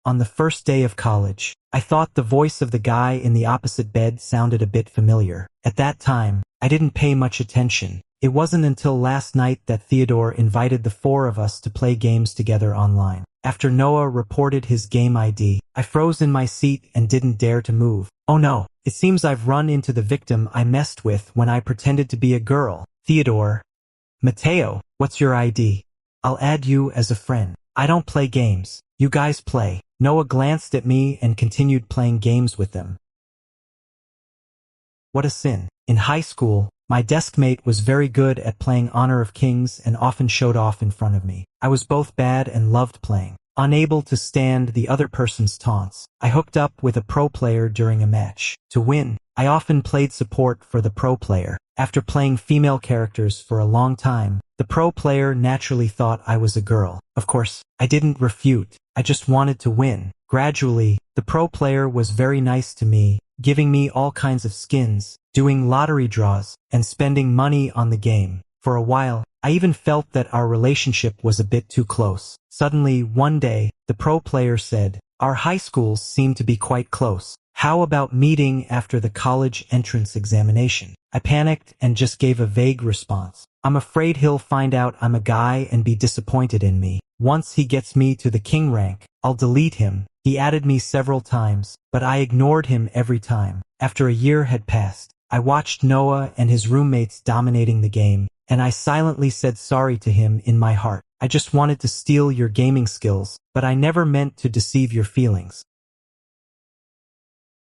on the first day of college. I thought the voice of the guy in the opposite bed sounded a bit familiar. At that time, I didn't pay much attention. It wasn't until last night that Theodore invited the four of us to play games together online. After Noah reported his game ID, I froze in my seat and didn't dare to move. Oh no, it seems I've run into the victim I messed with when I pretended to be a girl. Theodore. Mateo, what's your ID? I'll add you as a friend. I don't play games. You guys play. Noah glanced at me and continued playing games with them. What a sin. In high school, my deskmate was very good at playing Honor of Kings and often showed off in front of me. I was both bad and loved playing. Unable to stand the other person's taunts, I hooked up with a pro player during a match. To win, I often played support for the pro player. After playing female characters for a long time, the pro player naturally thought I was a girl. Of course, I didn't refute. I just wanted to win. Gradually, the pro player was very nice to me, giving me all kinds of skins, doing lottery draws, and spending money on the game. For a while, I even felt that our relationship was a bit too close. Suddenly, one day, the pro player said, "Our high schools seem to be quite close. How about meeting after the college entrance examination?" I panicked and just gave a vague response. I'm afraid he'll find out I'm a guy and be disappointed in me. Once he gets me to the king rank, I'll delete him. He added me several times, but I ignored him every time. After a year had passed, I watched Noah and his roommates dominating the game, and I silently said sorry to him in my heart. I just wanted to steal your gaming skills, but I never meant to deceive your feelings.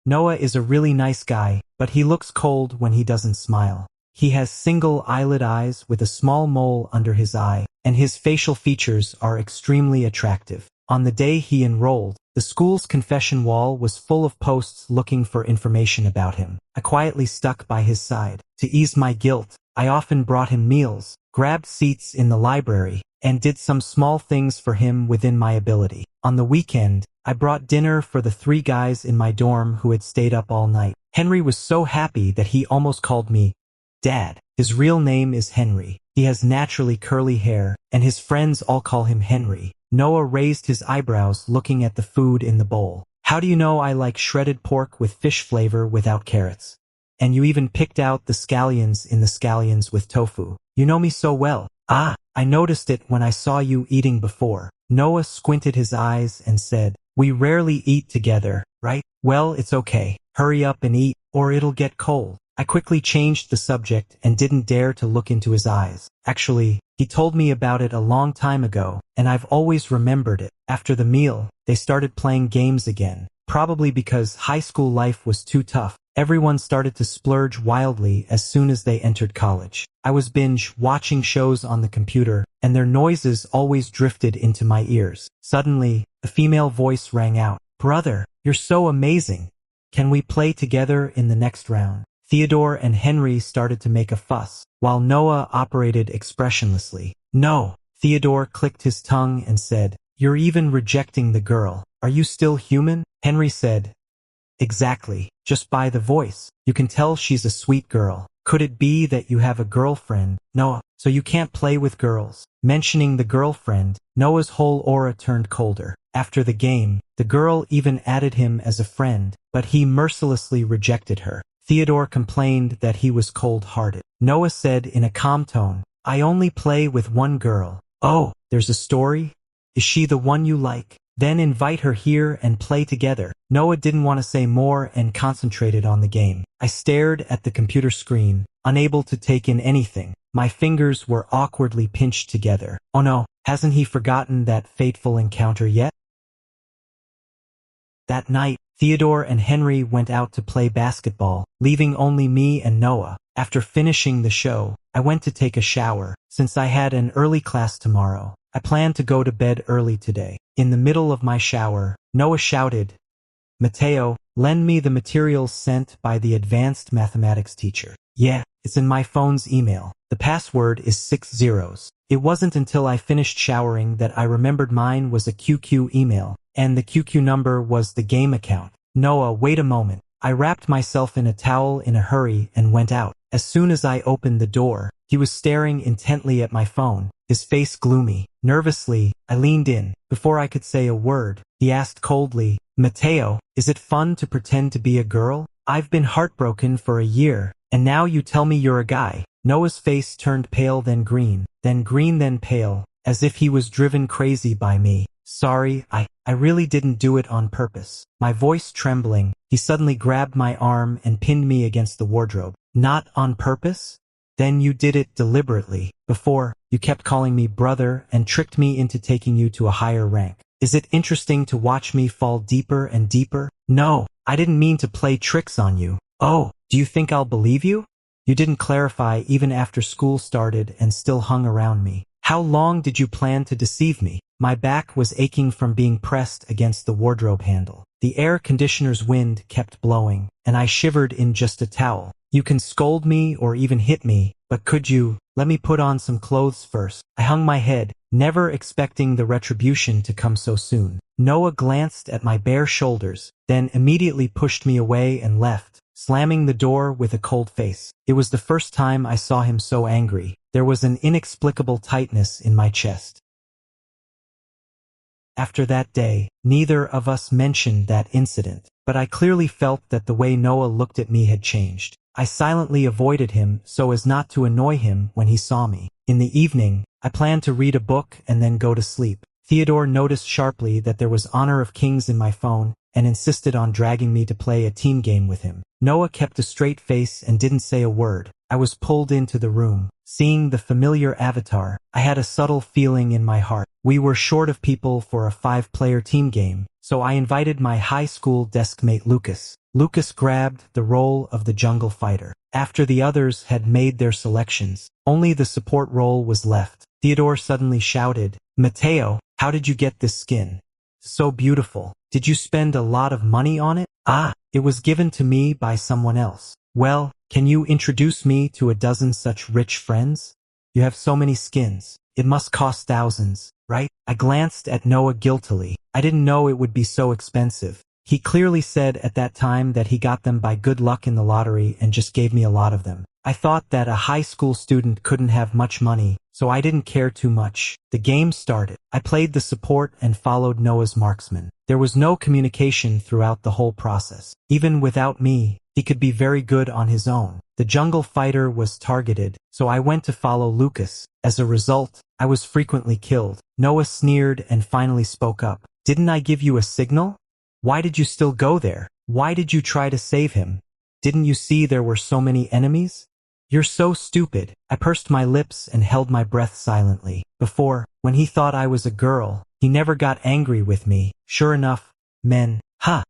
Noah is a really nice guy, but he looks cold when he doesn't smile. He has single eyelid eyes with a small mole under his eye, and his facial features are extremely attractive. On the day he enrolled, the school's confession wall was full of posts looking for information about him. I quietly stuck by his side. To ease my guilt, I often brought him meals, grabbed seats in the library, and did some small things for him within my ability. On the weekend, I brought dinner for the 3 guys in my dorm who had stayed up all night. Henry was so happy that he almost called me Dad. His real name is Henry. He has naturally curly hair, and his friends all call him Henry. Noah raised his eyebrows looking at the food in the bowl. How do you know I like shredded pork with fish flavor without carrots? And you even picked out the scallions in the scallions with tofu. You know me so well. Ah, I noticed it when I saw you eating before. Noah squinted his eyes and said, "We rarely eat together, right? Well, it's okay. Hurry up and eat, or it'll get cold." I quickly changed the subject and didn't dare to look into his eyes. Actually, he told me about it a long time ago, and I've always remembered it. After the meal, they started playing games again. Probably because high school life was too tough, everyone started to splurge wildly as soon as they entered college. I was binge watching shows on the computer, and their noises always drifted into my ears. Suddenly, a female voice rang out. "Brother, you're so amazing. Can we play together in the next round?" Theodore and Henry started to make a fuss, while Noah operated expressionlessly. "No." Theodore clicked his tongue and said, "You're even rejecting the girl. Are you still human?" Henry said, "Exactly. Just by the voice, you can tell she's a sweet girl. Could it be that you have a girlfriend, Noah, so you can't play with girls?" Mentioning the girlfriend, Noah's whole aura turned colder. After the game, the girl even added him as a friend, but he mercilessly rejected her. Theodore complained that he was cold-hearted. Noah said in a calm tone, "I only play with one girl." "Oh, there's a story? Is she the one you like? Then invite her here and play together." Noah didn't want to say more and concentrated on the game. I stared at the computer screen, unable to take in anything. My fingers were awkwardly pinched together. Oh no, hasn't he forgotten that fateful encounter yet? That night, Theodore and Henry went out to play basketball, leaving only me and Noah. After finishing the show, I went to take a shower. Since I had an early class tomorrow, I planned to go to bed early today. In the middle of my shower, Noah shouted, "Mateo, lend me the materials sent by the advanced mathematics teacher." "Yeah, it's in my phone's email. The password is 6 zeros. It wasn't until I finished showering that I remembered mine was a QQ email, and the QQ number was the game account. "Noah, wait a moment." I wrapped myself in a towel in a hurry and went out. As soon as I opened the door, he was staring intently at my phone, his face gloomy. Nervously, I leaned in. Before I could say a word, He asked coldly. Mateo, is it fun to pretend to be a girl? I've been heartbroken for a year, and now you tell me you're a guy. Noah's face turned pale then green then pale, as if he was driven crazy by me. Sorry, I really didn't do it on purpose. My voice trembling, he suddenly grabbed my arm and pinned me against the wardrobe. Not on purpose? Then you did it deliberately. Before, you kept calling me brother and tricked me into taking you to a higher rank. Is it interesting to watch me fall deeper and deeper? No, I didn't mean to play tricks on you. Oh, do you think I'll believe you? You didn't clarify even after school started and still hung around me. How long did you plan to deceive me? My back was aching from being pressed against the wardrobe handle. The air conditioner's wind kept blowing, and I shivered in just a towel. You can scold me or even hit me, but could you let me put on some clothes first? I hung my head, never expecting the retribution to come so soon. Noah glanced at my bare shoulders, then immediately pushed me away and left, slamming the door with a cold face. It was the first time I saw him so angry. There was an inexplicable tightness in my chest. After that day, neither of us mentioned that incident, but I clearly felt that the way Noah looked at me had changed. I silently avoided him so as not to annoy him when he saw me. In the evening, I planned to read a book and then go to sleep. Theodore noticed sharply that there was Honor of Kings in my phone and insisted on dragging me to play a team game with him. Noah kept a straight face and didn't say a word. I was pulled into the room. Seeing the familiar avatar, I had a subtle feeling in my heart. We were short of people for a 5-player team game, so I invited my high school deskmate Lucas. Lucas grabbed the role of the jungle fighter. After the others had made their selections, only the support role was left. Theodore suddenly shouted, Mateo, how did you get this skin? So beautiful. Did you spend a lot of money on it? Ah, it was given to me by someone else. Well, can you introduce me to a dozen such rich friends? You have so many skins. It must cost thousands, right? I glanced at Noah guiltily. I didn't know it would be so expensive. He clearly said at that time that he got them by good luck in the lottery and just gave me a lot of them. I thought that a high school student couldn't have much money, so I didn't care too much. The game started. I played the support and followed Noah's marksman. There was no communication throughout the whole process. Even without me, he could be very good on his own. The jungle fighter was targeted, so I went to follow Lucas. As a result, I was frequently killed. Noah sneered and finally spoke up. Didn't I give you a signal? Why did you still go there? Why did you try to save him? Didn't you see there were so many enemies? You're so stupid. I pursed my lips and held my breath silently. Before, when he thought I was a girl, he never got angry with me. Sure enough, men, ha!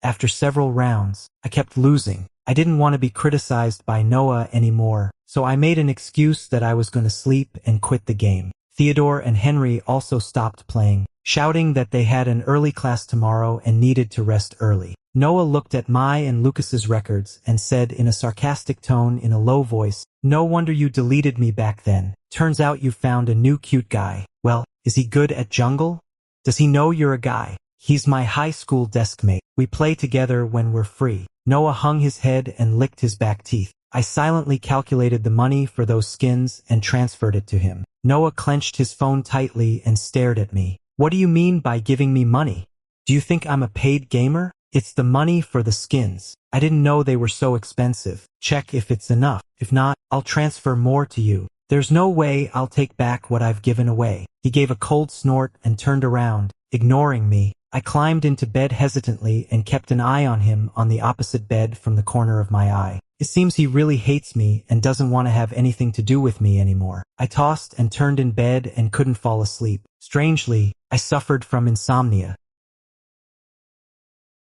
After several rounds, I kept losing. I didn't want to be criticized by Noah anymore, so I made an excuse that I was going to sleep and quit the game. Theodore and Henry also stopped playing, shouting that they had an early class tomorrow and needed to rest early. Noah looked at my and Lucas's records and said in a sarcastic tone in a low voice, No wonder you deleted me back then. Turns out you found a new cute guy. Well, is he good at jungle? Does he know you're a guy? He's my high school deskmate. We play together when we're free. Noah hung his head and licked his back teeth. I silently calculated the money for those skins and transferred it to him. Noah clenched his phone tightly and stared at me. What do you mean by giving me money? Do you think I'm a paid gamer? It's the money for the skins. I didn't know they were so expensive. Check if it's enough. If not, I'll transfer more to you. There's no way I'll take back what I've given away. He gave a cold snort and turned around, ignoring me. I climbed into bed hesitantly and kept an eye on him on the opposite bed from the corner of my eye. It seems he really hates me and doesn't want to have anything to do with me anymore. I tossed and turned in bed and couldn't fall asleep. Strangely, I suffered from insomnia.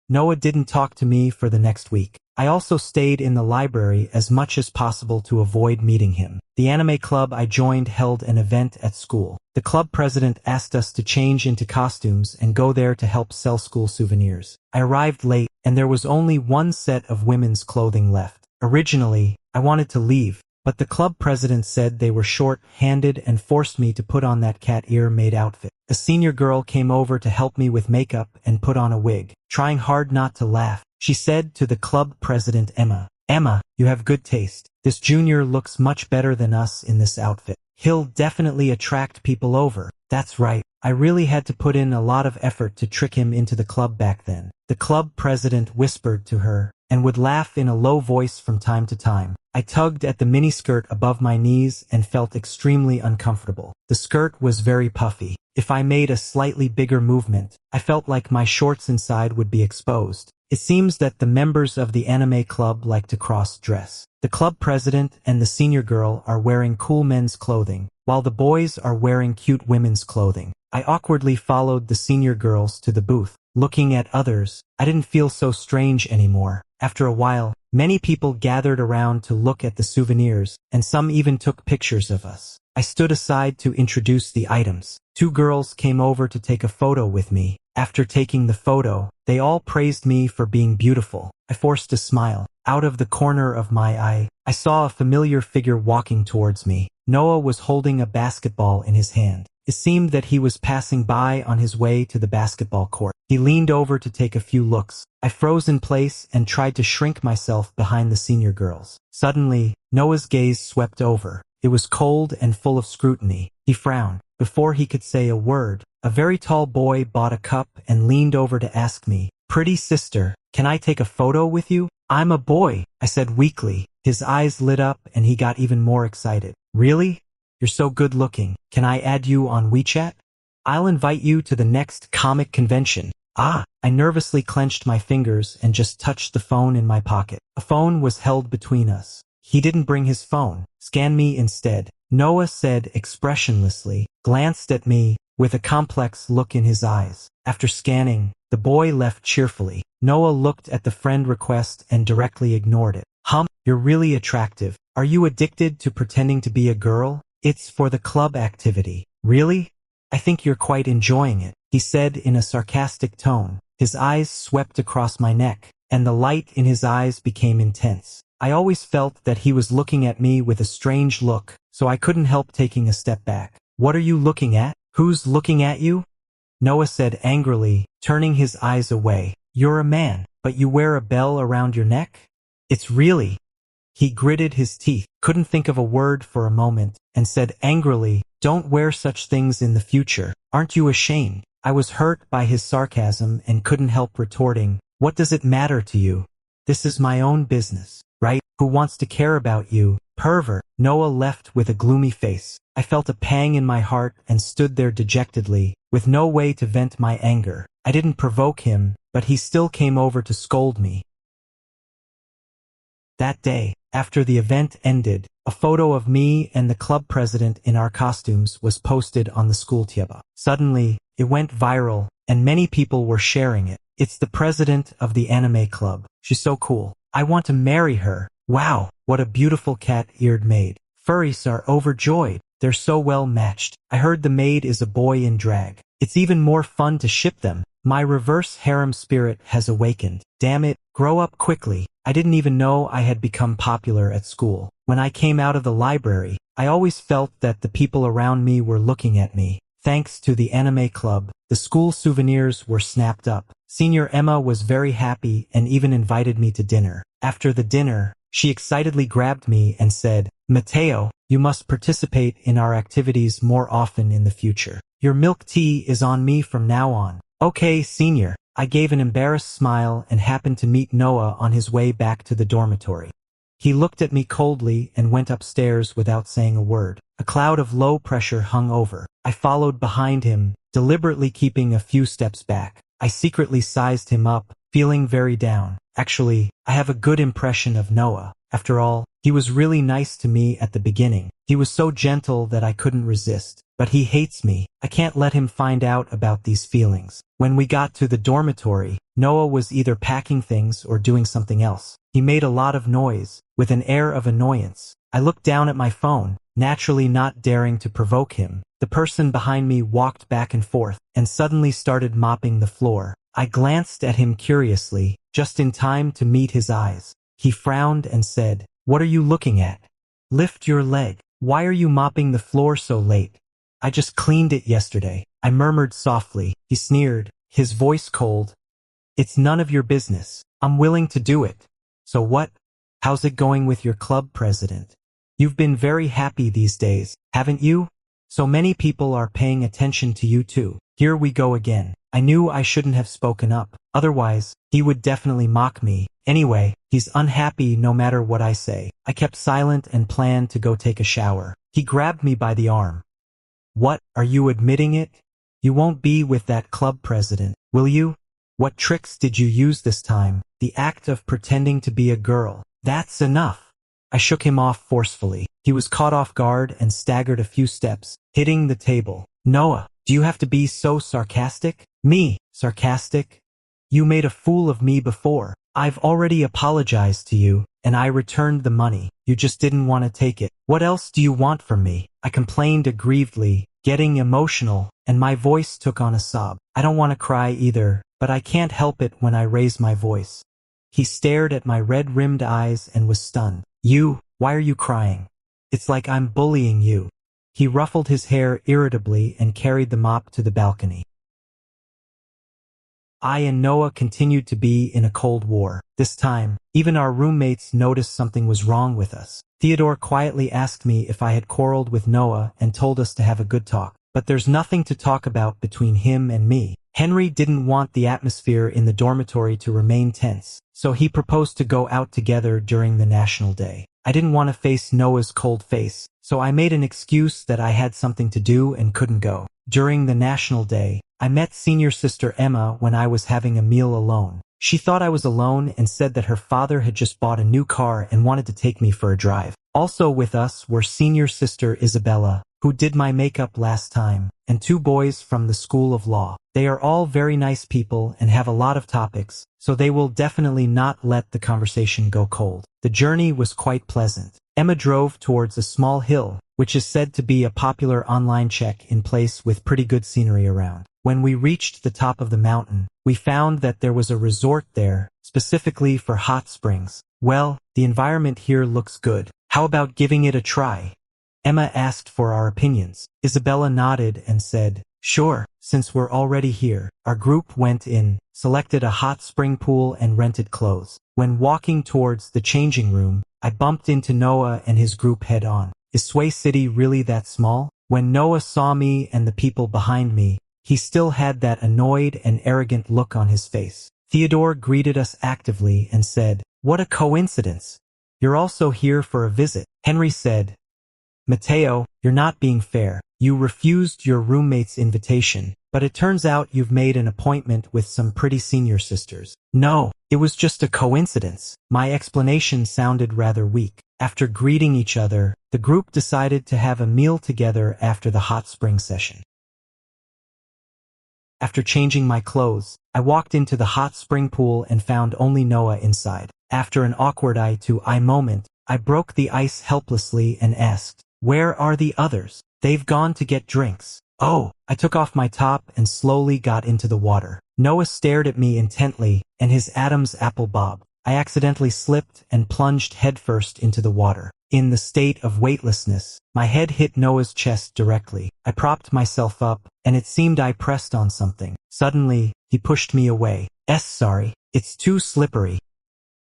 Noah didn't talk to me for the next week. I also stayed in the library as much as possible to avoid meeting him. The anime club I joined held an event at school. The club president asked us to change into costumes and go there to help sell school souvenirs. I arrived late, and there was only one set of women's clothing left. Originally, I wanted to leave, but the club president said they were short-handed and forced me to put on that cat ear-made outfit. A senior girl came over to help me with makeup and put on a wig. Trying hard not to laugh, she said to the club president Emma, Emma, you have good taste. This junior looks much better than us in this outfit. He'll definitely attract people over. That's right. I really had to put in a lot of effort to trick him into the club back then. The club president whispered to her, and would laugh in a low voice from time to time. I tugged at the miniskirt above my knees and felt extremely uncomfortable. The skirt was very puffy. If I made a slightly bigger movement, I felt like my shorts inside would be exposed. It seems that the members of the anime club like to cross-dress. The club president and the senior girl are wearing cool men's clothing, while the boys are wearing cute women's clothing. I awkwardly followed the senior girls to the booth. Looking at others, I didn't feel so strange anymore. After a while, many people gathered around to look at the souvenirs, and some even took pictures of us. I stood aside to introduce the items. 2 girls came over to take a photo with me. After taking the photo, they all praised me for being beautiful. I forced a smile. Out of the corner of my eye, I saw a familiar figure walking towards me. Noah was holding a basketball in his hand. It seemed that he was passing by on his way to the basketball court. He leaned over to take a few looks. I froze in place and tried to shrink myself behind the senior girls. Suddenly, Noah's gaze swept over. It was cold and full of scrutiny. He frowned. Before he could say a word, a very tall boy bought a cup and leaned over to ask me, "Pretty sister, can I take a photo with you?" "I'm a boy," I said weakly. His eyes lit up and he got even more excited. "Really? You're so good looking. Can I add you on WeChat? I'll invite you to the next comic convention." I nervously clenched my fingers and just touched the phone in my pocket. A phone was held between us. He didn't bring his phone. "Scan me instead," Noah said expressionlessly, glanced at me with a complex look in his eyes. After scanning, the boy left cheerfully. Noah looked at the friend request and directly ignored it. You're really attractive. Are you addicted to pretending to be a girl? It's for the club activity." "Really? I think you're quite enjoying it," he said in a sarcastic tone. His eyes swept across my neck, and the light in his eyes became intense. I always felt that he was looking at me with a strange look, so I couldn't help taking a step back. "What are you looking at? Who's looking at you?" Noah said angrily, turning his eyes away. "You're a man, but you wear a bell around your neck? It's really—" He gritted his teeth, couldn't think of a word for a moment, and said angrily, "Don't wear such things in the future. Aren't you ashamed?" I was hurt by his sarcasm and couldn't help retorting, "What does it matter to you? This is my own business, right? Who wants to care about you, pervert?" Noah left with a gloomy face. I felt a pang in my heart and stood there dejectedly, with no way to vent my anger. I didn't provoke him, but he still came over to scold me. That day, after the event ended, a photo of me and the club president in our costumes was posted on the school tieba. Suddenly, it went viral, and many people were sharing it. "It's the president of the anime club. She's so cool. I want to marry her. Wow, what a beautiful cat-eared maid. Furries are overjoyed. They're so well matched. I heard the maid is a boy in drag. It's even more fun to ship them. My reverse harem spirit has awakened. Damn it, grow up quickly." I didn't even know I had become popular at school. When I came out of the library, I always felt that the people around me were looking at me. Thanks to the anime club, the school souvenirs were snapped up. Senior Emma was very happy and even invited me to dinner. After the dinner, she excitedly grabbed me and said, "Mateo, you must participate in our activities more often in the future. Your milk tea is on me from now on." "Okay, senior." I gave an embarrassed smile and happened to meet Noah on his way back to the dormitory. He looked at me coldly and went upstairs without saying a word. A cloud of low pressure hung over. I followed behind him, deliberately keeping a few steps back. I secretly sized him up, feeling very down. Actually, I have a good impression of Noah. After all, he was really nice to me at the beginning. He was so gentle that I couldn't resist. But he hates me. I can't let him find out about these feelings. When we got to the dormitory, Noah was either packing things or doing something else. He made a lot of noise, with an air of annoyance. I looked down at my phone, naturally not daring to provoke him. The person behind me walked back and forth, and suddenly started mopping the floor. I glanced at him curiously, just in time to meet his eyes. He frowned and said, "What are you looking at? Lift your leg. Why are you mopping the floor so late?" "I just cleaned it yesterday," I murmured softly. He sneered, his voice cold. "It's none of your business. I'm willing to do it." "So what? How's it going with your club president? You've been very happy these days, haven't you?" So many people are paying attention to you too. Here we go again. I knew I shouldn't have spoken up. Otherwise, he would definitely mock me. Anyway, he's unhappy no matter what I say. I kept silent and planned to go take a shower. He grabbed me by the arm. What, are you admitting it? You won't be with that club president, will you? What tricks did you use this time? The act of pretending to be a girl. That's enough. I shook him off forcefully. He was caught off guard and staggered a few steps, hitting the table. Noah, do you have to be so sarcastic? Me, sarcastic? You made a fool of me before. I've already apologized to you, and I returned the money. You just didn't want to take it. What else do you want from me? I complained aggrievedly, getting emotional, and my voice took on a sob. I don't want to cry either, but I can't help it when I raise my voice. He stared at my red-rimmed eyes and was stunned. Why are you crying? It's like I'm bullying you. He ruffled his hair irritably and carried the mop to the balcony. I and Noah continued to be in a cold war. This time, even our roommates noticed something was wrong with us. Theodore quietly asked me if I had quarreled with Noah and told us to have a good talk. But there's nothing to talk about between him and me. Henry didn't want the atmosphere in the dormitory to remain tense, so he proposed to go out together during the National Day. I didn't want to face Noah's cold face, so I made an excuse that I had something to do and couldn't go. During the National Day, I met senior sister Emma when I was having a meal alone. She thought I was alone and said that her father had just bought a new car and wanted to take me for a drive. Also with us were senior sister Isabella, who did my makeup last time, and 2 boys from the School of Law. They are all very nice people and have a lot of topics, so they will definitely not let the conversation go cold. The journey was quite pleasant. Emma drove towards a small hill, which is said to be a popular online check-in place with pretty good scenery around. When we reached the top of the mountain, we found that there was a resort there, specifically for hot springs. Well, the environment here looks good. How about giving it a try? Emma asked for our opinions. Isabella nodded and said, sure, since we're already here. Our group went in, selected a hot spring pool and rented clothes. When walking towards the changing room, I bumped into Noah and his group head on. Is Sway City really that small? When Noah saw me and the people behind me, he still had that annoyed and arrogant look on his face. Theodore greeted us actively and said, what a coincidence. You're also here for a visit. Henry said, Matteo, you're not being fair. You refused your roommate's invitation, but it turns out you've made an appointment with some pretty senior sisters. No, it was just a coincidence. My explanation sounded rather weak. After greeting each other, the group decided to have a meal together after the hot spring session. After changing my clothes, I walked into the hot spring pool and found only Noah inside. After an awkward eye-to-eye moment, I broke the ice helplessly and asked, where are the others? They've gone to get drinks. Oh, I took off my top and slowly got into the water. Noah stared at me intently, and his Adam's apple bobbed. I accidentally slipped and plunged headfirst into the water. In the state of weightlessness, my head hit Noah's chest directly. I propped myself up, and it seemed I pressed on something. Suddenly, he pushed me away. Sorry, it's too slippery.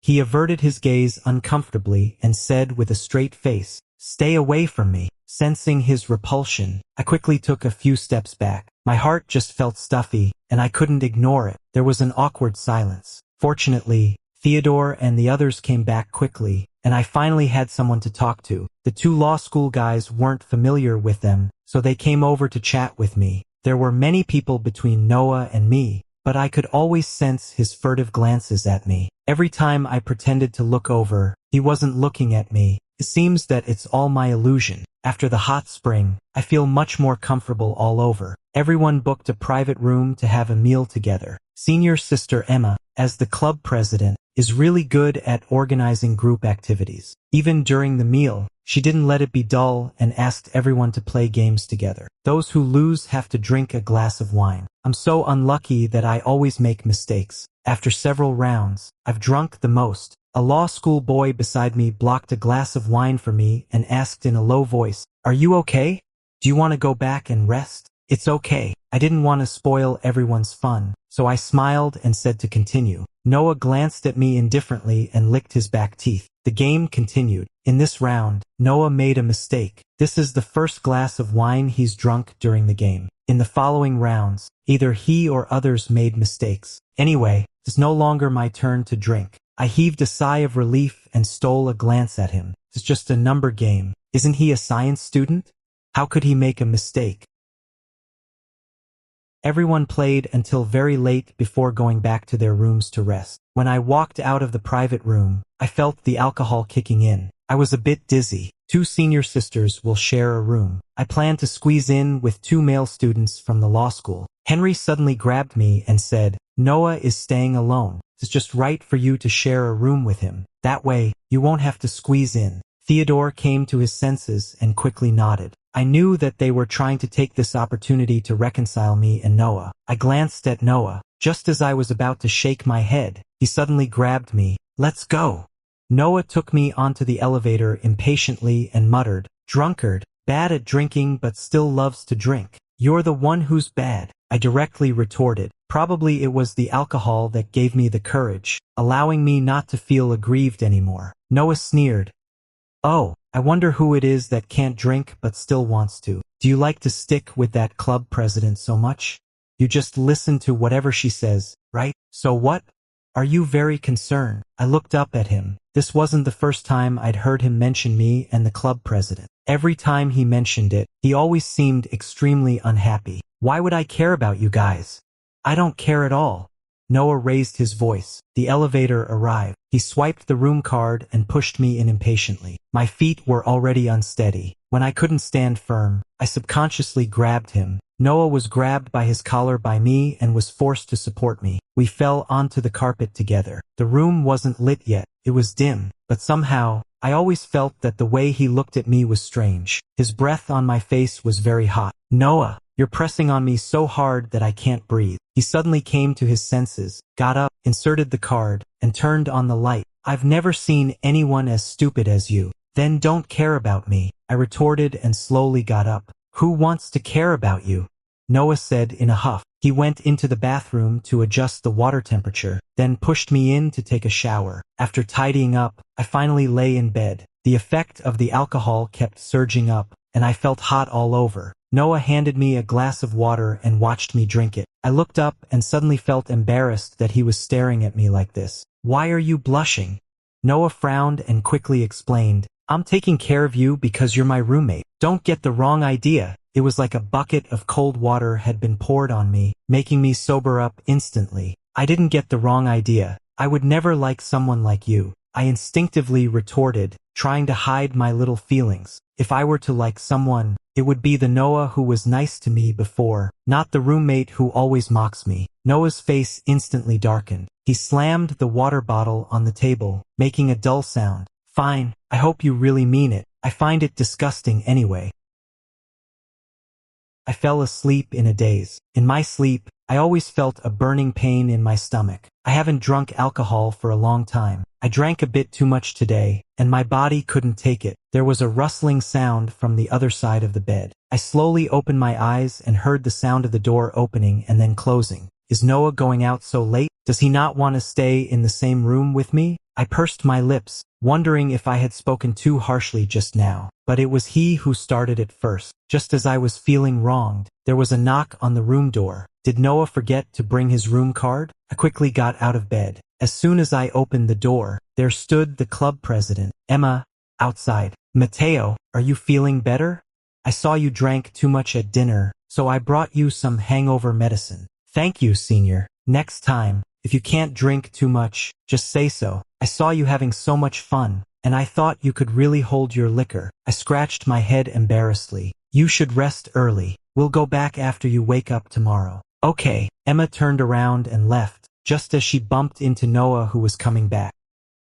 He averted his gaze uncomfortably and said with a straight face, stay away from me. Sensing his repulsion, I quickly took a few steps back. My heart just felt stuffy, and I couldn't ignore it. There was an awkward silence. Fortunately, Theodore and the others came back quickly, and I finally had someone to talk to. The 2 law school guys weren't familiar with them, so they came over to chat with me. There were many people between Noah and me, but I could always sense his furtive glances at me. Every time I pretended to look over, he wasn't looking at me. It seems that it's all my illusion. After the hot spring, I feel much more comfortable all over. Everyone booked a private room to have a meal together. Senior sister Emma, as the club president, is really good at organizing group activities. Even during the meal, she didn't let it be dull and asked everyone to play games together. Those who lose have to drink a glass of wine. I'm so unlucky that I always make mistakes. After several rounds, I've drunk the most. A law school boy beside me blocked a glass of wine for me and asked in a low voice, are you okay? Do you want to go back and rest? It's okay. I didn't want to spoil everyone's fun, so I smiled and said to continue. Noah glanced at me indifferently and licked his back teeth. The game continued. In this round, Noah made a mistake. This is the first glass of wine he's drunk during the game. In the following rounds, either he or others made mistakes. Anyway, it's no longer my turn to drink. I heaved a sigh of relief and stole a glance at him. It's just a number game. Isn't he a science student? How could he make a mistake? Everyone played until very late before going back to their rooms to rest. When I walked out of the private room, I felt the alcohol kicking in. I was a bit dizzy. 2 senior sisters will share a room. I planned to squeeze in with 2 male students from the law school. Henry suddenly grabbed me and said, "Noah is staying alone. It's just right for you to share a room with him. That way, you won't have to squeeze in." Theodore came to his senses and quickly nodded. I knew that they were trying to take this opportunity to reconcile me and Noah. I glanced at Noah. Just as I was about to shake my head, he suddenly grabbed me. "Let's go." Noah took me onto the elevator impatiently and muttered, "Drunkard, bad at drinking but still loves to drink. You're the one who's bad." I directly retorted. Probably it was the alcohol that gave me the courage, allowing me not to feel aggrieved anymore. Noah sneered. "Oh, I wonder who it is that can't drink but still wants to. Do you like to stick with that club president so much? You just listen to whatever she says, right? So what? Are you very concerned?" I looked up at him. This wasn't the first time I'd heard him mention me and the club president. Every time he mentioned it, he always seemed extremely unhappy. "Why would I care about you guys? I don't care at all." Noah raised his voice. The elevator arrived. He swiped the room card and pushed me in impatiently. My feet were already unsteady. When I couldn't stand firm, I subconsciously grabbed him. Noah was grabbed by his collar by me and was forced to support me. We fell onto the carpet together. The room wasn't lit yet. It was dim, but somehow, I always felt that the way he looked at me was strange. His breath on my face was very hot. "Noah, you're pressing on me so hard that I can't breathe." He suddenly came to his senses, got up, inserted the card, and turned on the light. "I've never seen anyone as stupid as you." "Then don't care about me," I retorted and slowly got up. "Who wants to care about you?" Noah said in a huff. He went into the bathroom to adjust the water temperature, then pushed me in to take a shower. After tidying up, I finally lay in bed. The effect of the alcohol kept surging up, and I felt hot all over. Noah handed me a glass of water and watched me drink it. I looked up and suddenly felt embarrassed that he was staring at me like this. "Why are you blushing?" Noah frowned and quickly explained, "I'm taking care of you because you're my roommate. Don't get the wrong idea." It was like a bucket of cold water had been poured on me, making me sober up instantly. "I didn't get the wrong idea. I would never like someone like you," I instinctively retorted, trying to hide my little feelings. If I were to like someone, it would be the Noah who was nice to me before, not the roommate who always mocks me. Noah's face instantly darkened. He slammed the water bottle on the table, making a dull sound. "Fine, I hope you really mean it. I find it disgusting anyway." I fell asleep in a daze. In my sleep, I always felt a burning pain in my stomach. I haven't drunk alcohol for a long time. I drank a bit too much today, and my body couldn't take it. There was a rustling sound from the other side of the bed. I slowly opened my eyes and heard the sound of the door opening and then closing. Is Noah going out so late? Does he not want to stay in the same room with me? I pursed my lips, wondering if I had spoken too harshly just now. But it was he who started it first. Just as I was feeling wronged, there was a knock on the room door. Did Noah forget to bring his room card? I quickly got out of bed. As soon as I opened the door, there stood the club president, Emma, outside. "Matteo, are you feeling better? I saw you drank too much at dinner, so I brought you some hangover medicine." "Thank you, senior. Next time, if you can't drink too much, just say so. I saw you having so much fun, and I thought you could really hold your liquor." I scratched my head embarrassedly. "You should rest early. We'll go back after you wake up tomorrow." "Okay." Emma turned around and left, just as she bumped into Noah, who was coming back.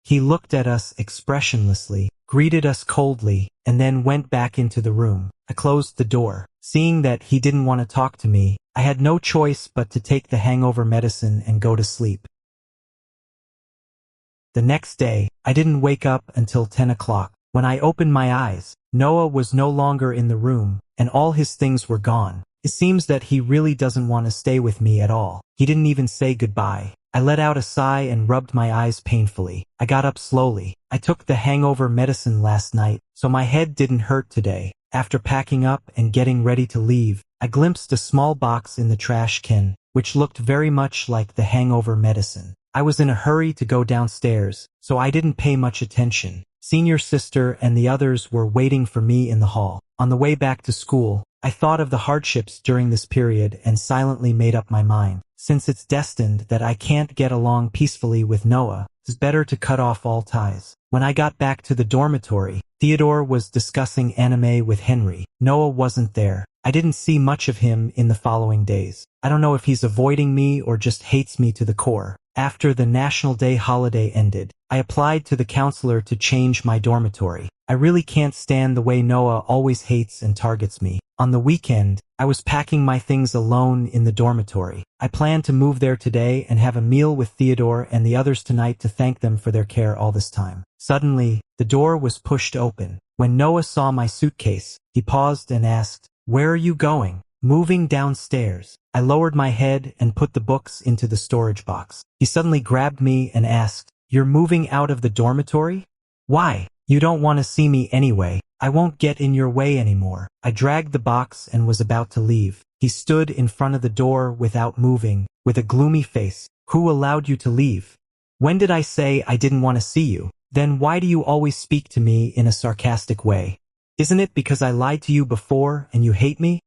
He looked at us expressionlessly, greeted us coldly, and then went back into the room. I closed the door. Seeing that he didn't want to talk to me, I had no choice but to take the hangover medicine and go to sleep. The next day, I didn't wake up until 10 o'clock. When I opened my eyes, Noah was no longer in the room, and all his things were gone. It seems that he really doesn't want to stay with me at all. He didn't even say goodbye. I let out a sigh and rubbed my eyes painfully. I got up slowly. I took the hangover medicine last night, so my head didn't hurt today. After packing up and getting ready to leave, I glimpsed a small box in the trash can, which looked very much like the hangover medicine. I was in a hurry to go downstairs, so I didn't pay much attention. Senior sister and the others were waiting for me in the hall. On the way back to school, I thought of the hardships during this period and silently made up my mind. Since it's destined that I can't get along peacefully with Noah, it's better to cut off all ties. When I got back to the dormitory, Theodore was discussing anime with Henry. Noah wasn't there. I didn't see much of him in the following days. I don't know if he's avoiding me or just hates me to the core. After the National Day holiday ended, I applied to the counselor to change my dormitory. I really can't stand the way Noah always hates and targets me. On the weekend, I was packing my things alone in the dormitory. I planned to move there today and have a meal with Theodore and the others tonight to thank them for their care all this time. Suddenly, the door was pushed open. When Noah saw my suitcase, he paused and asked, "Where are you going?" "Moving downstairs." I lowered my head and put the books into the storage box. He suddenly grabbed me and asked, "You're moving out of the dormitory? Why? You don't want to see me anyway. I won't get in your way anymore." I dragged the box and was about to leave. He stood in front of the door without moving, with a gloomy face. "Who allowed you to leave? When did I say I didn't want to see you? Then why do you always speak to me in a sarcastic way? Isn't it because I lied to you before and you hate me?"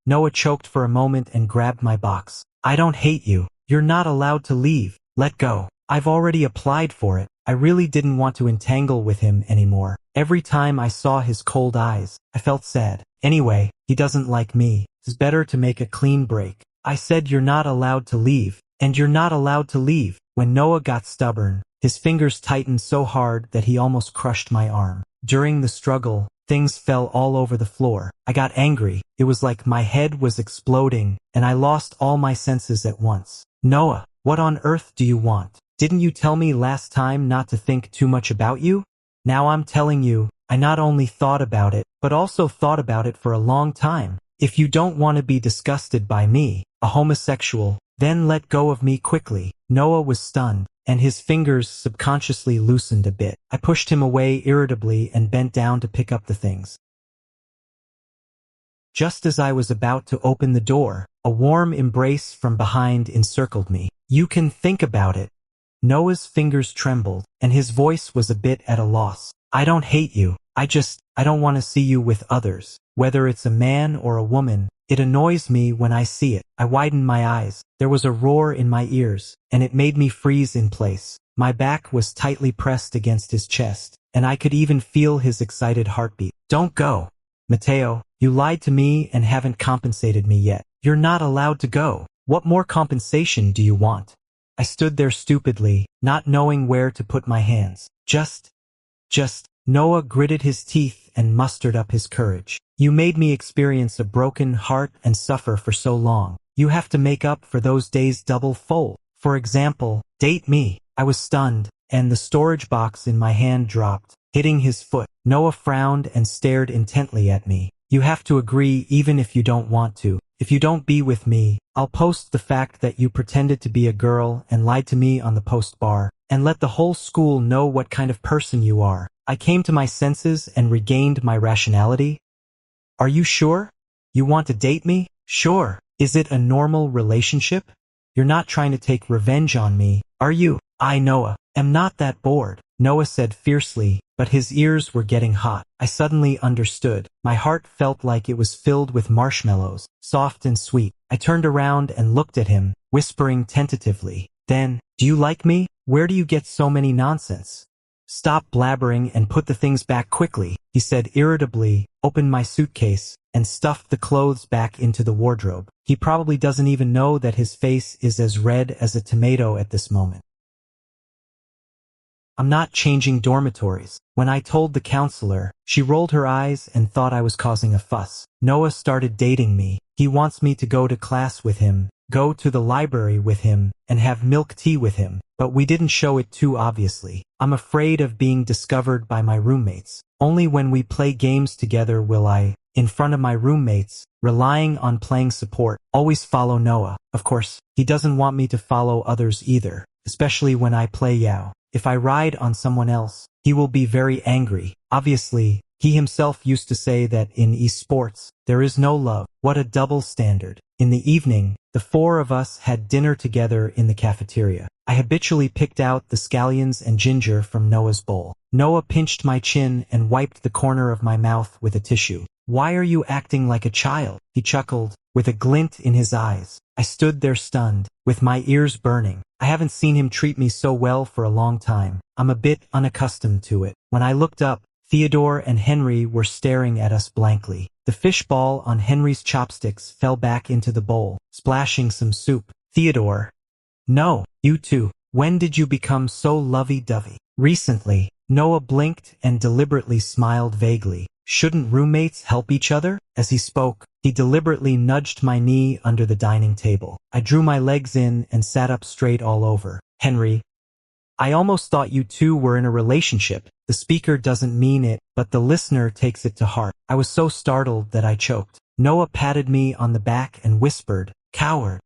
Noah choked for a moment and grabbed my box. "I don't hate you. You're not allowed to leave. Let go. I've already applied for it." I really didn't want to entangle with him anymore. Every time I saw his cold eyes, I felt sad. Anyway, he doesn't like me. It's better to make a clean break. I said you're not allowed to leave, and you're not allowed to leave. When Noah got stubborn, his fingers tightened so hard that he almost crushed my arm. During the struggle, things fell all over the floor. I got angry. It was like my head was exploding, and I lost all my senses at once. "Noah, what on earth do you want? Didn't you tell me last time not to think too much about you? Now I'm telling you, I not only thought about it, but also thought about it for a long time. If you don't want to be disgusted by me, a homosexual, then let go of me quickly." Noah was stunned, and his fingers subconsciously loosened a bit. I pushed him away irritably and bent down to pick up the things. Just as I was about to open the door, a warm embrace from behind encircled me. "You can think about it." Noah's fingers trembled, and his voice was a bit at a loss. "I don't hate you. I don't want to see you with others. Whether it's a man or a woman, it annoys me when I see it." I widened my eyes. There was a roar in my ears, and it made me freeze in place. My back was tightly pressed against his chest, and I could even feel his excited heartbeat. "Don't go. Matteo, you lied to me and haven't compensated me yet. You're not allowed to go. What more compensation do you want?" I stood there stupidly, not knowing where to put my hands. Just. Noah gritted his teeth and mustered up his courage. "You made me experience a broken heart and suffer for so long. You have to make up for those days double-fold. For example, date me." I was stunned, and the storage box in my hand dropped, hitting his foot. Noah frowned and stared intently at me. "You have to agree even if you don't want to. If you don't be with me, I'll post the fact that you pretended to be a girl and lied to me on the post bar, and let the whole school know what kind of person you are." I came to my senses and regained my rationality. "Are you sure? You want to date me?" "Sure. Is it a normal relationship? You're not trying to take revenge on me, are you?" Noah, am not that bored," Noah said fiercely, but his ears were getting hot. I suddenly understood. My heart felt like it was filled with marshmallows, soft and sweet. I turned around and looked at him, whispering tentatively, "Then, do you like me? Where do you get so many nonsense? Stop blabbering and put the things back quickly," he said irritably, opened my suitcase, and stuffed the clothes back into the wardrobe. He probably doesn't even know that his face is as red as a tomato at this moment. "I'm not changing dormitories." When I told the counselor, she rolled her eyes and thought I was causing a fuss. "Noah started dating me. He wants me to go to class with him, go to the library with him, and have milk tea with him, but we didn't show it too obviously. I'm afraid of being discovered by my roommates. Only when we play games together will I, in front of my roommates, relying on playing support. Always follow Noah. Of course, he doesn't want me to follow others either, especially when I play Yaoi. If I ride on someone else, he will be very angry. Obviously, he himself used to say that in esports, there is no love. What a double standard. In the evening, the four of us had dinner together in the cafeteria. I habitually picked out the scallions and ginger from Noah's bowl. Noah pinched my chin and wiped the corner of my mouth with a tissue. "Why are you acting like a child?" he chuckled, with a glint in his eyes. I stood there stunned, with my ears burning. I haven't seen him treat me so well for a long time. I'm a bit unaccustomed to it. When I looked up, Theodore and Henry were staring at us blankly. The fish ball on Henry's chopsticks fell back into the bowl, splashing some soup. Theodore. "No, you too. When did you become so lovey-dovey?" "Recently." Noah blinked and deliberately smiled vaguely. "Shouldn't roommates help each other?" As he spoke, he deliberately nudged my knee under the dining table. I drew my legs in and sat up straight all over. "Henry, I almost thought you two were in a relationship." The speaker doesn't mean it, but the listener takes it to heart. I was so startled that I choked. Noah patted me on the back and whispered, "Coward."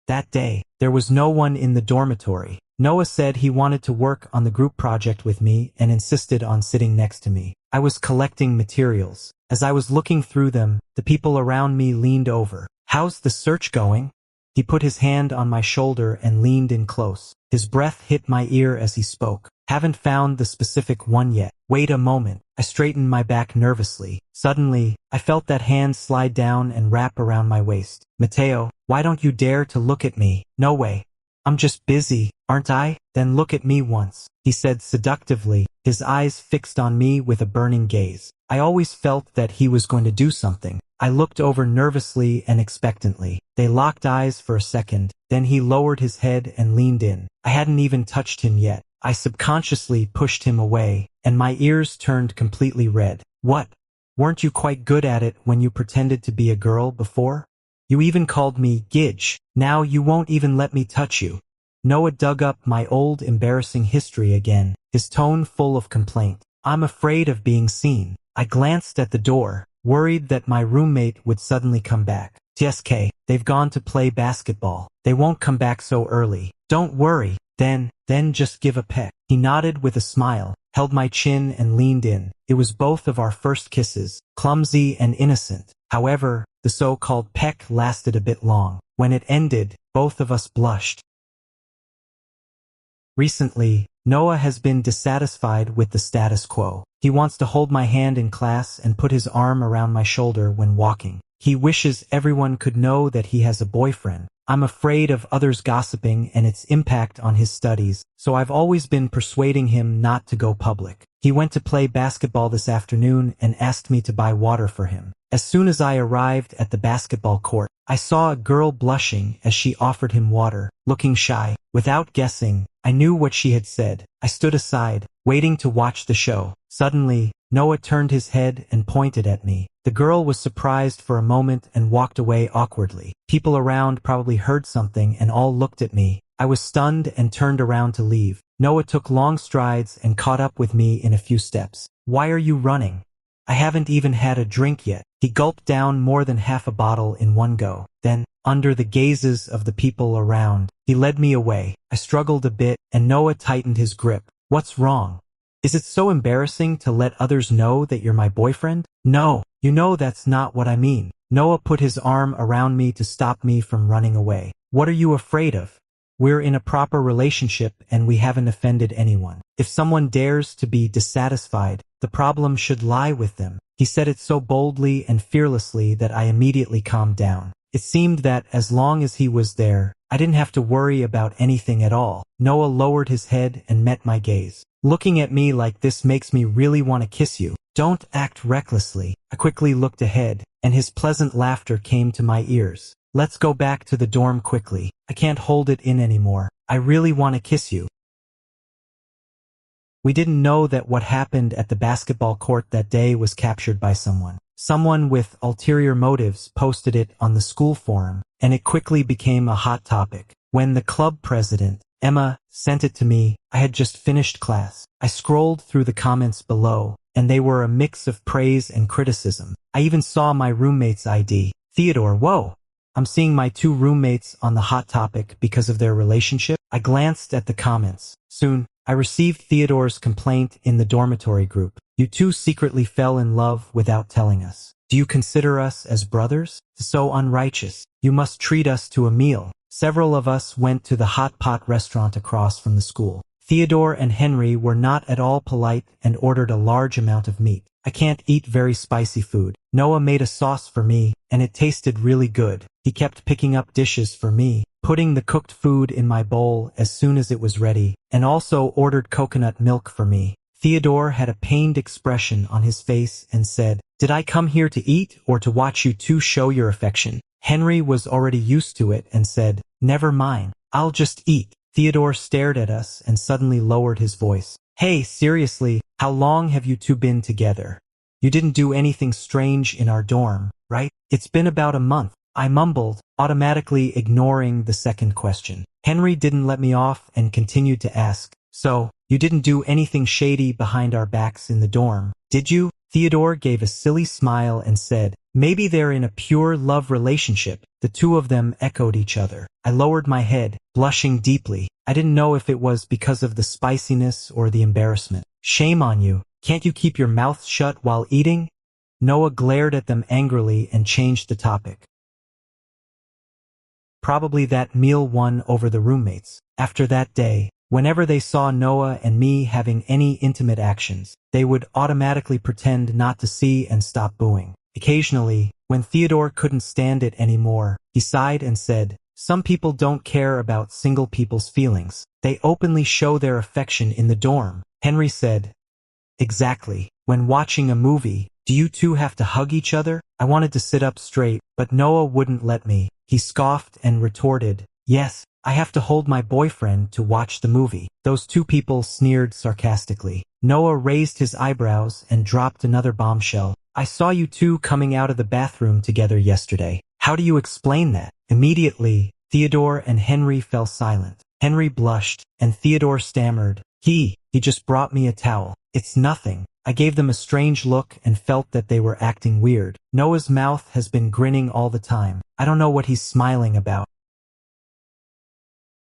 That day, there was no one in the dormitory. Noah said he wanted to work on the group project with me and insisted on sitting next to me. I was collecting materials. As I was looking through them, the people around me leaned over. "How's the search going?" He put his hand on my shoulder and leaned in close. His breath hit my ear as he spoke. "Haven't found the specific one yet." "Wait a moment." I straightened my back nervously. Suddenly, I felt that hand slide down and wrap around my waist. "Mateo, why don't you dare to look at me?" "No way. I'm just busy, aren't I?" "Then look at me once," he said seductively, his eyes fixed on me with a burning gaze. I always felt that he was going to do something. I looked over nervously and expectantly. They locked eyes for a second, then he lowered his head and leaned in. I hadn't even touched him yet. I subconsciously pushed him away, and my ears turned completely red. "What? Weren't you quite good at it when you pretended to be a girl before? You even called me Gidge. Now you won't even let me touch you." Noah dug up my old embarrassing history again, his tone full of complaint. "I'm afraid of being seen." I glanced at the door, worried that my roommate would suddenly come back. "TSK, they've gone to play basketball. They won't come back so early." "Don't worry. Then just give a peck." He nodded with a smile, held my chin and leaned in. It was both of our first kisses, clumsy and innocent. However, the so-called peck lasted a bit long. When it ended, both of us blushed. Recently, Noah has been dissatisfied with the status quo. He wants to hold my hand in class and put his arm around my shoulder when walking. He wishes everyone could know that he has a boyfriend. I'm afraid of others gossiping and its impact on his studies, so I've always been persuading him not to go public. He went to play basketball this afternoon and asked me to buy water for him. As soon as I arrived at the basketball court, I saw a girl blushing as she offered him water, looking shy. Without guessing, I knew what she had said. I stood aside, waiting to watch the show. Suddenly, Noah turned his head and pointed at me. The girl was surprised for a moment and walked away awkwardly. People around probably heard something and all looked at me. I was stunned and turned around to leave. Noah took long strides and caught up with me in a few steps. "Why are you running? I haven't even had a drink yet." He gulped down more than half a bottle in one go. Then, under the gazes of the people around, he led me away. I struggled a bit, and Noah tightened his grip. "What's wrong? Is it so embarrassing to let others know that you're my boyfriend?" "No, you know that's not what I mean." Noah put his arm around me to stop me from running away. "What are you afraid of? We're in a proper relationship and we haven't offended anyone. If someone dares to be dissatisfied, the problem should lie with them." He said it so boldly and fearlessly that I immediately calmed down. It seemed that as long as he was there, I didn't have to worry about anything at all. Noah lowered his head and met my gaze. "Looking at me like this makes me really want to kiss you. Don't act recklessly." I quickly looked ahead, and his pleasant laughter came to my ears. "Let's go back to the dorm quickly. I can't hold it in anymore. I really want to kiss you." We didn't know that what happened at the basketball court that day was captured by someone. Someone with ulterior motives posted it on the school forum, and it quickly became a hot topic. When the club president, Emma, sent it to me, I had just finished class. I scrolled through the comments below, and they were a mix of praise and criticism. I even saw my roommate's ID. Theodore, whoa! I'm seeing my two roommates on the hot topic because of their relationship. I glanced at the comments. Soon, I received Theodore's complaint in the dormitory group. You two secretly fell in love without telling us. Do you consider us as brothers? So unrighteous. You must treat us to a meal. Several of us went to the hot pot restaurant across from the school. Theodore and Henry were not at all polite and ordered a large amount of meat. I can't eat very spicy food. Noah made a sauce for me, and it tasted really good. He kept picking up dishes for me, putting the cooked food in my bowl as soon as it was ready, and also ordered coconut milk for me. Theodore had a pained expression on his face and said, "Did I come here to eat or to watch you two show your affection?" Henry was already used to it and said, "Never mind, I'll just eat." Theodore stared at us and suddenly lowered his voice. "Hey, seriously, how long have you two been together? You didn't do anything strange in our dorm, right?" "It's been about a month," I mumbled, automatically ignoring the second question. Henry didn't let me off and continued to ask, "So, you didn't do anything shady behind our backs in the dorm, did you?" Theodore gave a silly smile and said, "Maybe they're in a pure love relationship." The two of them echoed each other. I lowered my head, blushing deeply. I didn't know if it was because of the spiciness or the embarrassment. "Shame on you. Can't you keep your mouth shut while eating?" Noah glared at them angrily and changed the topic. Probably that meal won over the roommates. After that day, whenever they saw Noah and me having any intimate actions, they would automatically pretend not to see and stop booing. Occasionally, when Theodore couldn't stand it anymore, he sighed and said, "Some people don't care about single people's feelings. They openly show their affection in the dorm." Henry said, "Exactly. When watching a movie, do you two have to hug each other?" I wanted to sit up straight, but Noah wouldn't let me. He scoffed and retorted, "Yes, I have to hold my boyfriend to watch the movie." Those two people sneered sarcastically. Noah raised his eyebrows and dropped another bombshell. "I saw you two coming out of the bathroom together yesterday. How do you explain that?" Immediately, Theodore and Henry fell silent. Henry blushed, and Theodore stammered, He just brought me a towel. It's nothing." I gave them a strange look and felt that they were acting weird. Noah's mouth has been grinning all the time. I don't know what he's smiling about.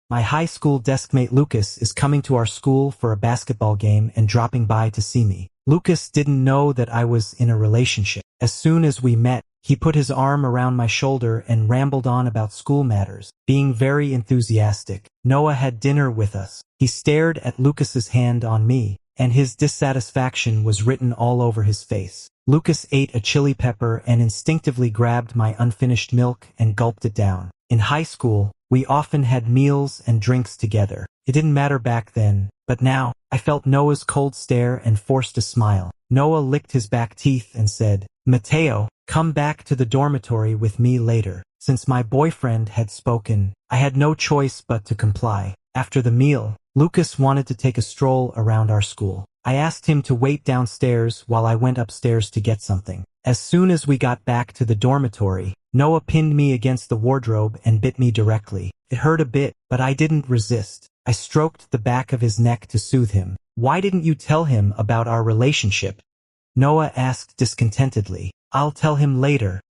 My high school deskmate Lucas is coming to our school for a basketball game and dropping by to see me. Lucas didn't know that I was in a relationship. As soon as we met, he put his arm around my shoulder and rambled on about school matters, being very enthusiastic. Noah had dinner with us. He stared at Lucas's hand on me, and his dissatisfaction was written all over his face. Lucas ate a chili pepper and instinctively grabbed my unfinished milk and gulped it down. In high school, we often had meals and drinks together. It didn't matter back then, but now, I felt Noah's cold stare and forced a smile. Noah licked his back teeth and said, "Mateo, come back to the dormitory with me later." Since my boyfriend had spoken, I had no choice but to comply. After the meal, Lucas wanted to take a stroll around our school. I asked him to wait downstairs while I went upstairs to get something. As soon as we got back to the dormitory, Noah pinned me against the wardrobe and bit me directly. It hurt a bit, but I didn't resist. I stroked the back of his neck to soothe him. "Why didn't you tell him about our relationship?" Noah asked discontentedly. "I'll tell him later."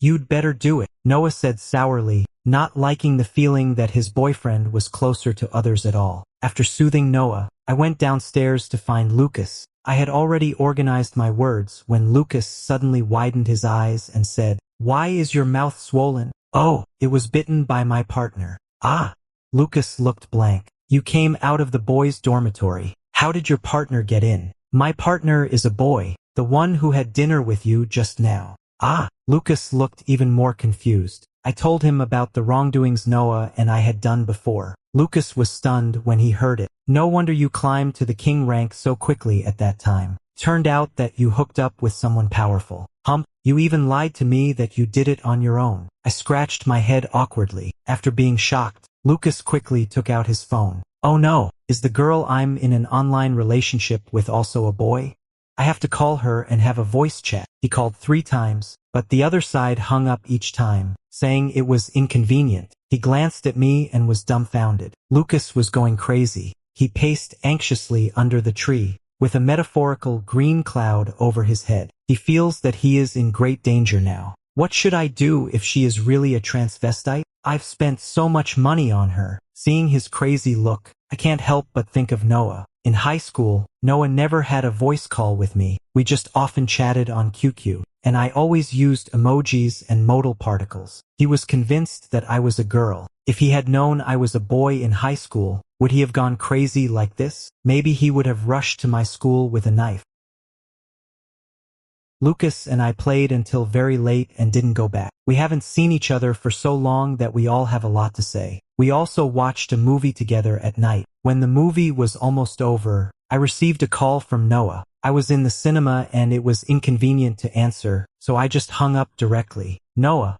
You'd better do it," Noah said sourly, not liking the feeling that his boyfriend was closer to others at all. After soothing Noah, I went downstairs to find Lucas. I had already organized my words when Lucas suddenly widened his eyes and said, "Why is your mouth swollen?" "Oh, it was bitten by my partner." "Ah." Lucas looked blank. "You came out of the boys' dormitory. How did your partner get in?" "My partner is a boy, the one who had dinner with you just now." "Ah." Lucas looked even more confused. I told him about the wrongdoings Noah and I had done before. Lucas was stunned when he heard it. "No wonder you climbed to the king rank so quickly at that time. Turned out that you hooked up with someone powerful." You even lied to me that you did it on your own." I scratched my head awkwardly. After being shocked, Lucas quickly took out his phone. "Oh no, is the girl I'm in an online relationship with also a boy? I have to call her and have a voice chat." He called 3 times, but the other side hung up each time, saying it was inconvenient. He glanced at me and was dumbfounded. Lucas was going crazy. He paced anxiously under the tree. with a metaphorical green cloud over his head. He feels that he is in great danger now. What should I do if she is really a transvestite? I've spent so much money on her. Seeing his crazy look, I can't help but think of Noah. In high school, Noah never had a voice call with me. We just often chatted on QQ, and I always used emojis and modal particles. He was convinced that I was a girl. If he had known I was a boy in high school, would he have gone crazy like this? Maybe he would have rushed to my school with a knife. Lucas and I played until very late and didn't go back. We haven't seen each other for so long that we all have a lot to say. We also watched a movie together at night. When the movie was almost over, I received a call from Noah. I was in the cinema and it was inconvenient to answer, so I just hung up directly. Noah,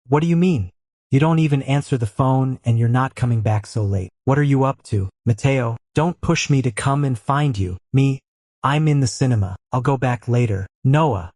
what do you mean? You don't even answer the phone and you're not coming back so late. What are you up to? Mateo, don't push me to come and find you. I'm in the cinema. I'll go back later. Noah,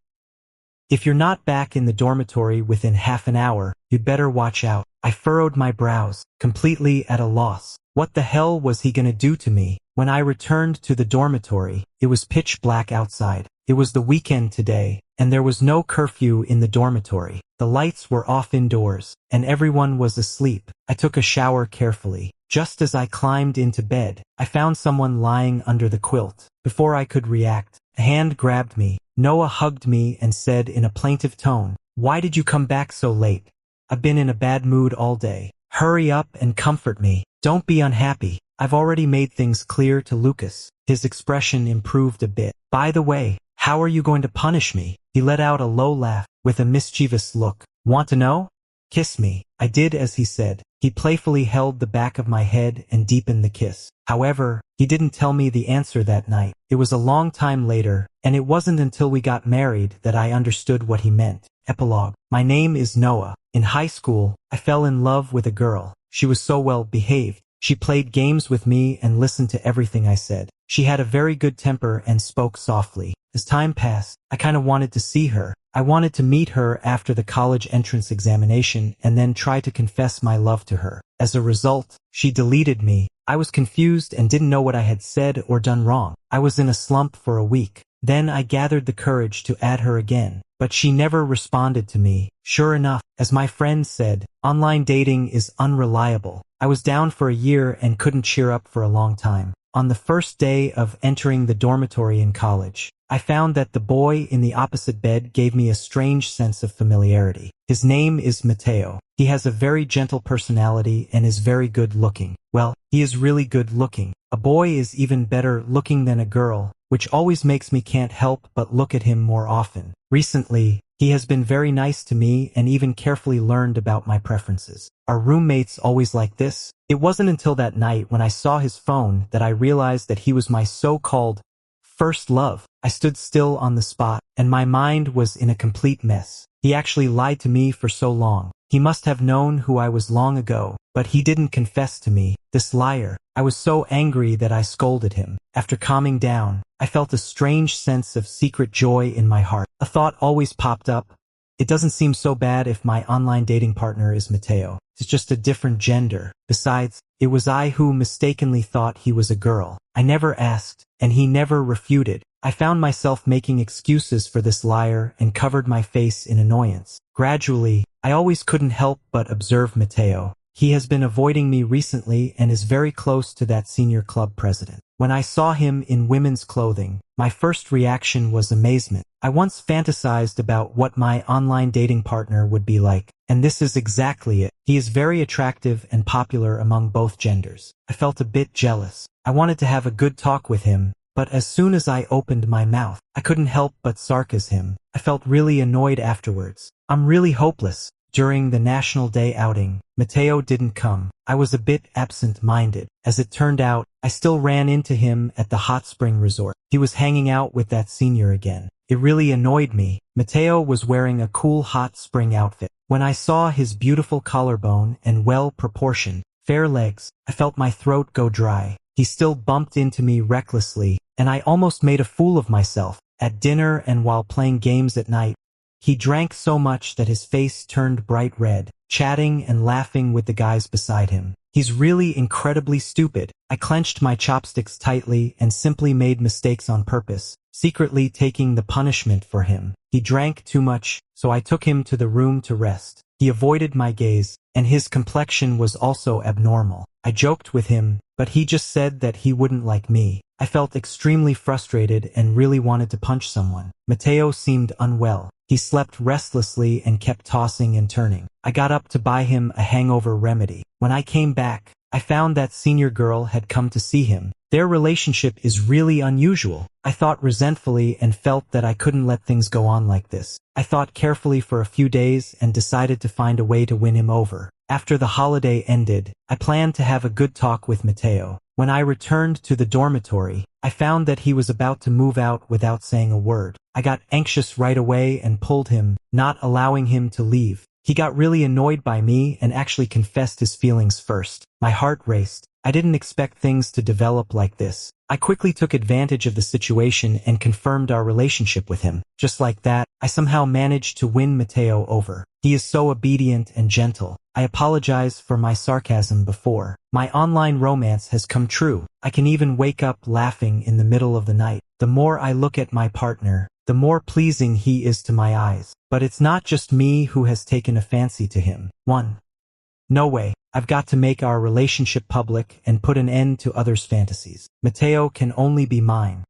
if you're not back in the dormitory within half an hour, you'd better watch out. I furrowed my brows, completely at a loss. What the hell was he gonna do to me? When I returned to the dormitory, it was pitch black outside. It was the weekend today, and there was no curfew in the dormitory. The lights were off indoors, and everyone was asleep. I took a shower carefully. Just as I climbed into bed, I found someone lying under the quilt. Before I could react, a hand grabbed me. Noah hugged me and said in a plaintive tone, "Why did you come back so late? I've been in a bad mood all day. Hurry up and comfort me. Don't be unhappy. I've already made things clear to Lucas." His expression improved a bit. "By the way, how are you going to punish me?" He let out a low laugh with a mischievous look. "Want to know? Kiss me." I did as he said. He playfully held the back of my head and deepened the kiss. However, he didn't tell me the answer that night. It was a long time later, and it wasn't until we got married that I understood what he meant. Epilogue. My name is Noah. In high school, I fell in love with a girl. She was so well behaved. She played games with me and listened to everything I said. She had a very good temper and spoke softly. As time passed, I kind of wanted to see her. I wanted to meet her after the college entrance examination and then try to confess my love to her. As a result, she deleted me. I was confused and didn't know what I had said or done wrong. I was in a slump for a week. Then I gathered the courage to add her again, but she never responded to me. Sure enough, as my friend said, online dating is unreliable. I was down for a year and couldn't cheer up for a long time. On the first day of entering the dormitory in college, I found that the boy in the opposite bed gave me a strange sense of familiarity. His name is Mateo. He has a very gentle personality and is very good looking. Well, he is really good looking. A boy is even better looking than a girl, which always makes me can't help but look at him more often. Recently, he has been very nice to me and even carefully learned about my preferences. Are roommates always like this? It wasn't until that night when I saw his phone that I realized that he was my so-called first love. I stood still on the spot, and my mind was in a complete mess. He actually lied to me for so long. He must have known who I was long ago, but he didn't confess to me. This liar. I was so angry that I scolded him. After calming down, I felt a strange sense of secret joy in my heart. A thought always popped up. It doesn't seem so bad if my online dating partner is Mateo. It's just a different gender. Besides, it was I who mistakenly thought he was a girl. I never asked, and he never refuted. I found myself making excuses for this liar and covered my face in annoyance. Gradually, I always couldn't help but observe Mateo. He has been avoiding me recently and is very close to that senior club president. When I saw him in women's clothing, my first reaction was amazement. I once fantasized about what my online dating partner would be like, and this is exactly it. He is very attractive and popular among both genders. I felt a bit jealous. I wanted to have a good talk with him, but as soon as I opened my mouth, I couldn't help but sarcasm him. I felt really annoyed afterwards. I'm really hopeless. During the National Day outing, Mateo didn't come. I was a bit absent-minded. As it turned out, I still ran into him at the hot spring resort. He was hanging out with that senior again. It really annoyed me. Mateo was wearing a cool hot spring outfit. When I saw his beautiful collarbone and well-proportioned, fair legs, I felt my throat go dry. He still bumped into me recklessly, and I almost made a fool of myself. At dinner and while playing games at night, He drank so much that his face turned bright red, chatting and laughing with the guys beside him. He's really incredibly stupid. I clenched my chopsticks tightly and simply made mistakes on purpose, secretly taking the punishment for him. He drank too much, so I took him to the room to rest. He avoided my gaze, and his complexion was also abnormal. I joked with him, but he just said that he wouldn't like me. I felt extremely frustrated and really wanted to punch someone. Mateo seemed unwell. He slept restlessly and kept tossing and turning. I got up to buy him a hangover remedy. When I came back, I found that senior girl had come to see him. Their relationship is really unusual. I thought resentfully and felt that I couldn't let things go on like this. I thought carefully for a few days and decided to find a way to win him over. After the holiday ended, I planned to have a good talk with Mateo. When I returned to the dormitory, I found that he was about to move out without saying a word. I got anxious right away and pulled him, not allowing him to leave. He got really annoyed by me and actually confessed his feelings first. My heart raced. I didn't expect things to develop like this. I quickly took advantage of the situation and confirmed our relationship with him. Just like that, I somehow managed to win Mateo over. He is so obedient and gentle. I apologize for my sarcasm before. My online romance has come true. I can even wake up laughing in the middle of the night. The more I look at my partner, the more pleasing he is to my eyes. But it's not just me who has taken a fancy to him. No way. I've got to make our relationship public and put an end to others' fantasies. Mateo can only be mine.